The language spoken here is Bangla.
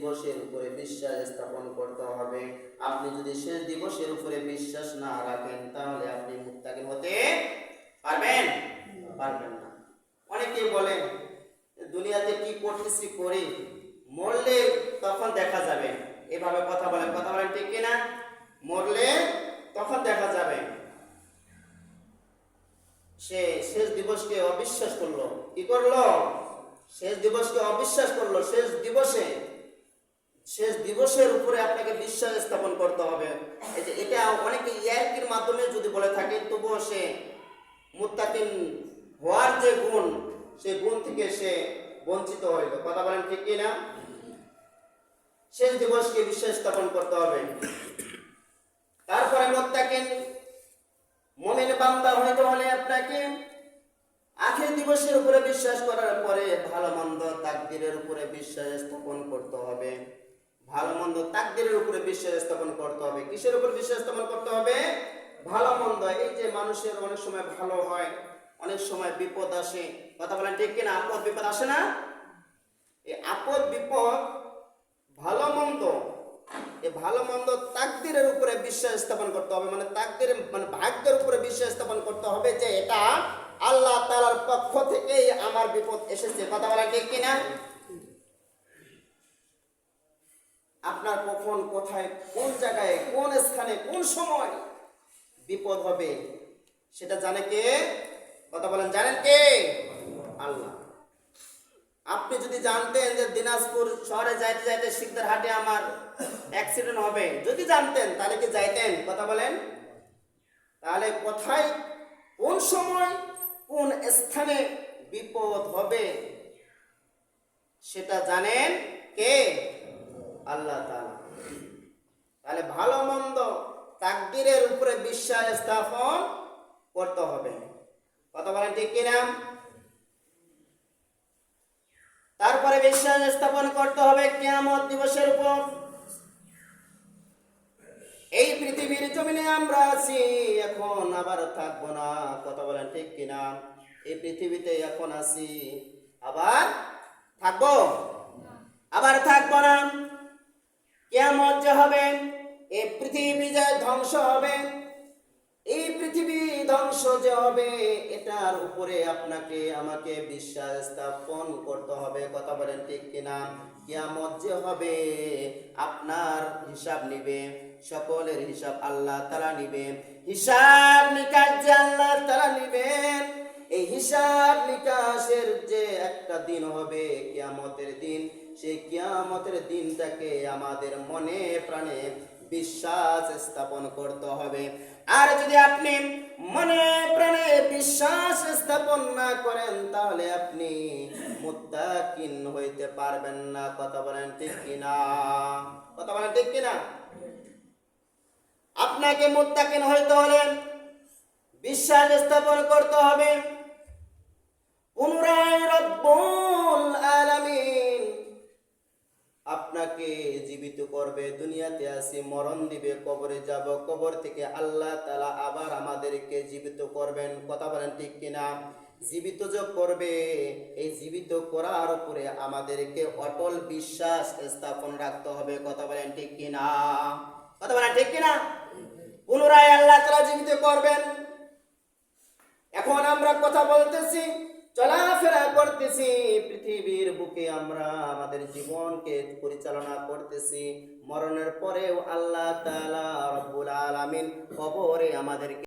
দিবসের উপরে বিশ্বাস স্থাপন করতে হবে। আপনি যদি শেষ দিবসের উপরে বিশ্বাস না রাখেন তাহলে আপনি মুত্তাকিন হতে পারবেন না। অনেকে বলে দুনিয়াতে কি করতেছি করি, মরলে তখন দেখা যাবে, এভাবে কথা বলেন ঠিক কিনা? মরলে তখন দেখা যাবে। সে শেষ দিবসকে অবিশ্বাস করলো। কি করলো? শেষ দিবসকে অবিশ্বাস করলো। শেষ দিবসের উপরে আপনাকে বিশ্বাস স্থাপন করতে হবে। এই যে এটা অনেকে ইয়ার্কির মাধ্যমে যদি বলে থাকে, তবুও সে মুত্তাকিন হওয়ার যে গুণ, সেই গুণ থেকে সে বঞ্চিত হইল। কথা বলেন ঠিক কিনা? শেষ দিবসকে বিশ্বাস স্থাপন করতে হবে। তারপরে মুত্তাকিন মুমিন বান্দা হইতে হলে আপনাকে আখির দিবসের উপরে বিশ্বাস করার পরে ভালো মন্দ তাকদীরের উপরে বিশ্বাস স্থাপন করতে হবে। ভালো মন্দ তাকদীরের উপরে বিশ্বাস স্থাপন করতে হবে। কিসের উপর বিশ্বাস স্থাপন করতে হবে? ভালো মন্দ। এই যে মানুষের অনেক সময় ভালো হয়, অনেক সময় বিপদ আসে। কথা বলেন ঠিক কিনা? আপদ বিপদ আসে না? এই আপদ বিপদ, ভালো মন্দ, এই ভালো মন্দ তাকদীরের উপরে বিশ্বাস স্থাপন করতে হবে। মানে তাকদীরের মানে ভাগ্যের উপরে বিশ্বাস স্থাপন করতে হবে যে এটা আল্লাহ তাআলার পক্ষ থেকেই আমার বিপদ এসেছে। কথা বলেন ঠিক কিনা? আপনার কখন, কোথায়, কোন জায়গায়, কোন স্থানে, কোন সময় বিপদ হবে সেটা জানে কে? কথা বলেন, জানেন কে? আল্লাহ। আপনি যদি জানতেন যে দিনাজপুর শহরে যাইতে যাইতে শিকদার হাটে আমার অ্যাক্সিডেন্ট হবে, যদি জানতেন তাহলে কি যাইতেন? কথা বলেন। তাহলে কোথায়, কোন সময়, কোন স্থানে বিপদ হবে সেটা জানেন কে? আল্লাহ তাআলা। তাহলে ভালো মন্দ তাকদীরের উপরে বিশ্বাস স্থাপন করতে হবে। কথা বলেন ঠিক কিনা? তারপরে বিশ্বাস স্থাপন করতে হবে কিয়ামত দিবসের উপর। এই পৃথিবীর জমিনে আমরা আছি, এখন আবার থাকবো না। কথা বলেন ঠিক কিনা? এই পৃথিবীতে এখন আছি, আবার থাকবো? আবার থাকবো না। কিয়ামত যে হবে, এই পৃথিবী যে ধ্বংস হবে, এই পৃথিবী ধ্বংস যে হবে, এটার উপরে আপনাকে আমাকে বিশ্বাস স্থাপন করতে হবে। কথা বলেন ঠিক কিনা? কিয়ামত যে হবে, আপনার হিসাব নিবে, সকলের হিসাব আল্লাহ তাআলা নিবে। হিসাব নিকাশ যে আল্লাহ তাআলা নিবেন, এই হিসাব নিকাশের যে একটা দিন হবে কিয়ামতের দিন, সেই কিয়ামতের দিনটাকে আমাদের মনে প্রাণে বিশ্বাস স্থাপন করতে হবে। আর যদি আপনি মনে প্রাণে বিশ্বাস স্থাপন না করেন তাহলে আপনি মুত্তাকিন হইতে পারবেন না। কথা বলেন ঠিক কিনা? কথা বলেন ঠিক কিনা? আপনাকে মুত্তাকিন হইতে হলে বিশ্বাস স্থাপন করতে হবে পুনরায় রব্বুল আলামিন আপনাকে জীবিত করবে। দুনিয়াতে আসি, মরণ দিবে, কবরে যাব, কবর থেকে আল্লাহ তাআলা আবার আমাদেরকে জীবিত করবেন। কথা বলেন ঠিক কিনা? জীবিত যে করবে, এই জীবিত করার উপরে আমাদেরকে অটল বিশ্বাস স্থাপন রাখতে হবে। কথা বলেন ঠিক কিনা? কথা বলেন ঠিক কিনা? পুনরায় আল্লাহ তাআলা জীবিত করবেন। এখন আমরা কথা বলতেছি, চলাফেরা করতেছি, পৃথিবীর বুকে আমরা আমাদের জীবনকে পরিচালনা করতেছি। মরণের পরেও আল্লাহ তাআলা রব্বুল আলামিন কবরে আমাদেরকে